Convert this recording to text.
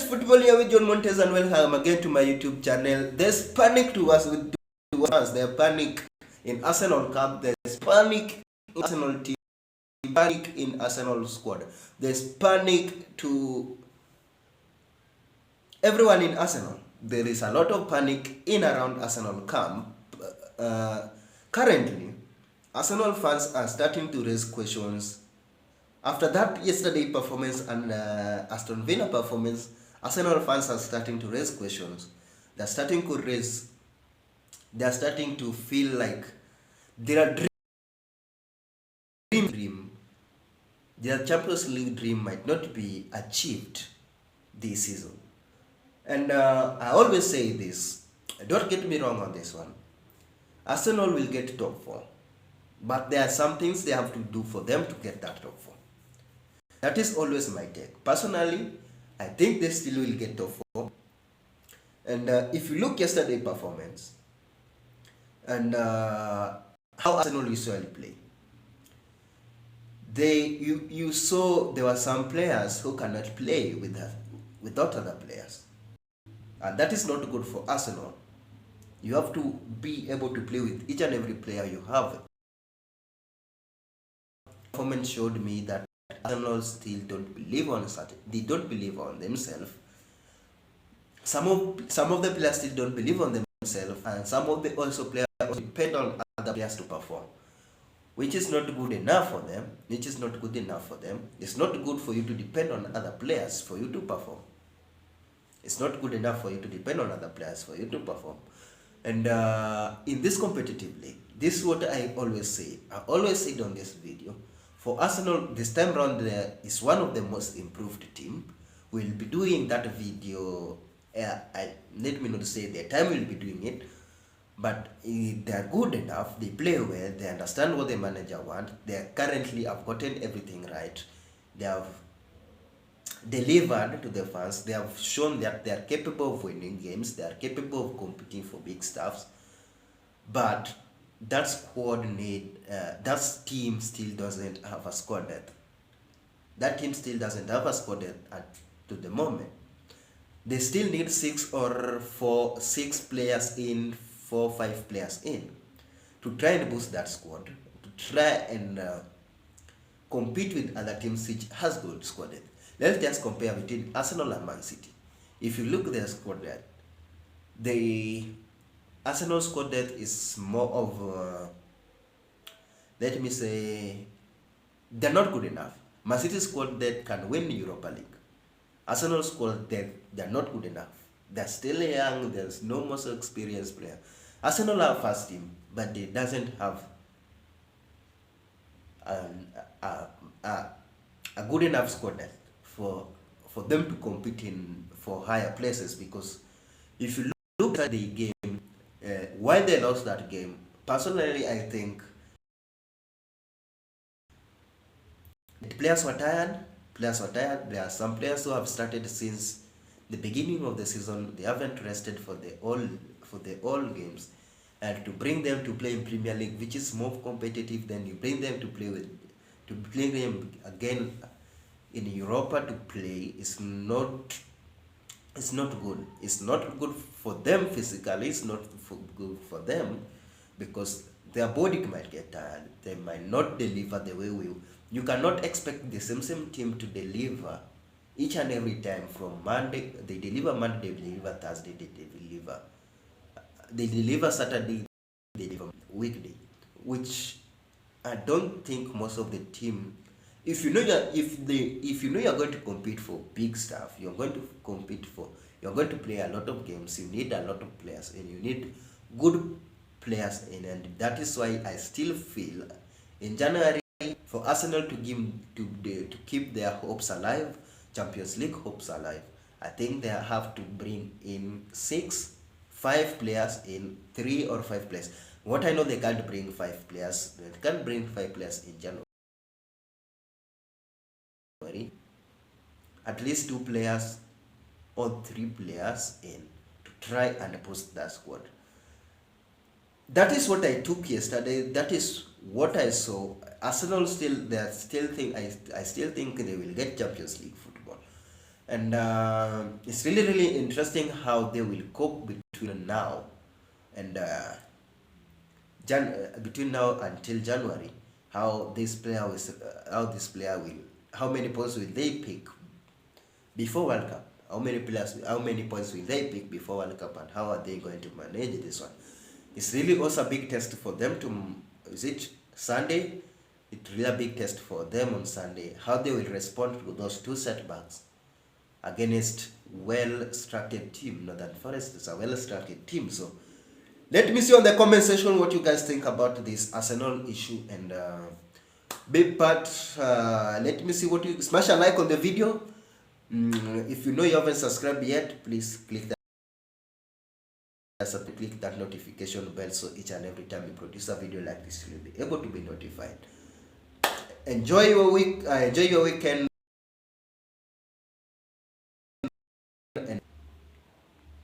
Football here with John Morntez, and welcome again to my YouTube channel. There's panic to us. There's panic in Arsenal camp. There's panic in Arsenal team. Panic in Arsenal squad. There's panic to everyone in Arsenal. There is a lot of panic in around Arsenal camp. Currently, Arsenal fans are starting to raise questions after that yesterday performance and Aston Villa performance. Arsenal fans are starting to raise questions. They're starting to feel like their dream, their Champions League dream might not be achieved this season. And I always say this, don't get me wrong on this one. Arsenal will get top 4, but there are some things they have to do for them to get that top 4. That is always my take. Personally, I think they still will get top 4. And if you look yesterday's performance and how Arsenal usually play, you saw there were some players who cannot play without other players, and that is not good for Arsenal. You have to be able to play with each and every player you have. Performance showed me that Arsenal still don't believe on they don't believe on themselves. Some of the players still don't believe on themselves, and some of the also players also depend on other players to perform, which is not good enough for them. It's not good for you to depend on other players for you to perform. It's not good enough for you to depend on other players for you to perform. And in this competitive league, this is what I always say. I always say it on this video. For Arsenal, this time round, there is one of the most improved team. We'll be doing that video. Let me not say the time we'll be doing it, but they're good enough. They play well. They understand what the manager wants. They currently have gotten everything right. They have delivered to the fans. They have shown that they are capable of winning games. They are capable of competing for big stuffs. But that team still doesn't have a squad depth. That team still doesn't have a squad depth to the moment. They still need 6 players in, 4 or 5 players in to try and boost that squad, to try and compete with other teams which has good squad depth. Let's just compare between Arsenal and Man City. If you look at their squad depth, the Arsenal squad depth is more of, let me say, they're not good enough. Man City squad depth can win Europa League. Arsenal squad depth, they're not good enough. They're still young. There's no most experienced player. Arsenal are first team, but they doesn't have a good enough squad depth for them to compete for higher places. Because if you look at the game, why they lost that game, personally I think the players were tired. There are some players who have started since the beginning of the season. They haven't rested for the all games, and to bring them to play in Premier League, which is more competitive, than you bring them to play them again in Europa to play is not good. It's not good for them physically. It's not good for them because their body might get tired. They might not deliver the way you cannot expect the same team to deliver each and every time. From Monday they deliver, Monday they deliver, Thursday they deliver Saturday, they deliver weekday, which I don't think most of the team. If you know you're going to compete for big stuff, you're going to play a lot of games, you need a lot of players, and you need good players in, and that is why I still feel in January, for Arsenal to keep their hopes alive, Champions League hopes alive, I think they have to bring in 5 players in, 3 or 5 players. What I know, they can't bring 5 players. They can't bring 5 players in January. At least 2 players or 3 players in to try and boost that squad. That is what I took yesterday. That is what I saw. Arsenal I still think they will get Champions League football. And it's really really interesting how they will cope between now and between now until January. How this player will, how many points will they pick before World Cup? How many points will they pick before World Cup, and how are they going to manage this one? It's really also a big test for them to, is it Sunday? It's really a big test for them on Sunday, how they will respond to those two setbacks against well-structured team. Northern Forest is a well-structured team, so let me see on the comment section what you guys think about this Arsenal issue, and big part. Let me see what you smash a like on the video. If you know you haven't subscribed yet, please click that notification bell, so each and every time we produce a video like this, you'll be able to be notified. Enjoy your week. Enjoy your weekend. And